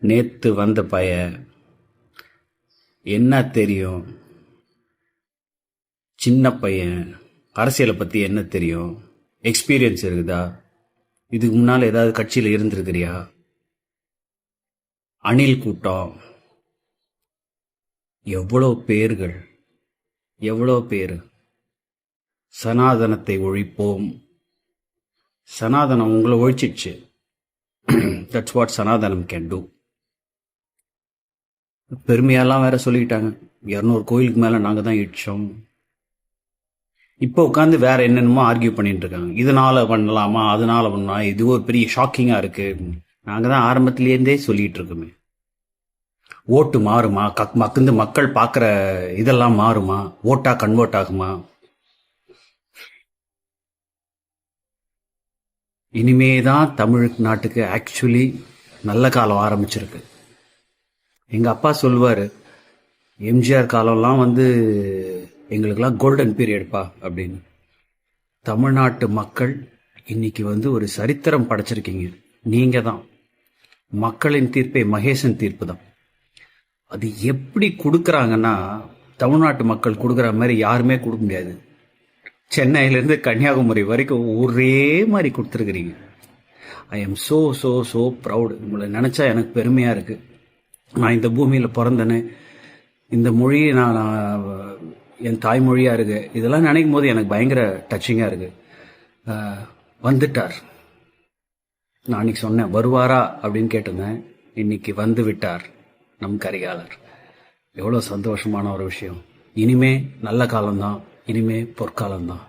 நேத்து வந்த பைய என்ன தெரியும்? சின்ன பையன், அரசியலை பத்தி என்ன தெரியும்? எக்ஸ்பீரியன்ஸ் இருக்குதா? இதுக்கு முன்னால் ஏதாவது கட்சியில் இருந்திருக்கிறியா? அணில் கூட்டம், எவ்வளோ பேர்கள், எவ்வளோ பேர் சனாதனத்தை ஒழிப்போம். சனாதனம் உங்களை ஒழிச்சிடுச்சு. தட்ஸ் வாட் சனாதனம் கேன் டூ. பெருமையெல்லாம் வேற சொல்லிக்கிட்டாங்க. 200 கோயிலுக்கு மேலே நாங்கள் தான் இடிச்சோம். இப்போ உட்காந்து வேற என்னென்னமோ ஆர்கியூ பண்ணிட்டு இருக்காங்க. இதனால பண்ணலாமா, அதனால பண்ணலாம், இது ஒரு பெரிய ஷாக்கிங்காக இருக்கு. நாங்கள் தான் ஆரம்பத்திலேருந்தே சொல்லிட்டு இருக்கோமே, ஓட்டு மாறுமா, மக்கள் பார்க்குற இதெல்லாம் மாறுமா, ஓட்டா கன்வெர்ட் ஆகுமா? இனிமே தான் தமிழ் நாட்டுக்கு ஆக்சுவலி நல்ல காலம் ஆரம்பிச்சிருக்கு. எங்கள் அப்பா சொல்லுவார், எம்ஜிஆர் காலம்லாம் எங்களுக்கெல்லாம் கோல்டன் பீரியட்ப்பா அப்படின்னு. தமிழ்நாட்டு மக்கள் இன்னைக்கு ஒரு சரித்திரம் படைச்சிருக்கீங்க. நீங்கள் தான். மக்களின் தீர்ப்பே மகேசன் தீர்ப்பு தான். அது எப்படி கொடுக்குறாங்கன்னா, தமிழ்நாட்டு மக்கள் கொடுக்குற மாதிரி யாருமே கொடுக்க முடியாது. சென்னையிலேருந்து கன்னியாகுமரி வரைக்கும் ஒரே மாதிரி கொடுத்துருக்குறீங்க. I am so so so proud. உங்களை நினச்சா எனக்கு பெருமையாக இருக்குது. நான் இந்த பூமியில் பிறந்தேனே, இந்த மொழியை நான் என் தாய்மொழியாக இருக்கு. இதெல்லாம் நினைக்கும் போது எனக்கு பயங்கர டச்சிங்காக இருக்குது. வந்துட்டார். நான் அன்றைக்கி சொன்னேன், வருவாரா அப்படின்னு கேட்டிருந்தேன். இன்னைக்கு வந்து விட்டார் நம் கரிகாலர். எவ்வளோ சந்தோஷமான ஒரு விஷயம். இனிமே நல்ல காலம்தான், இனிமே பொற்காலம்தான்.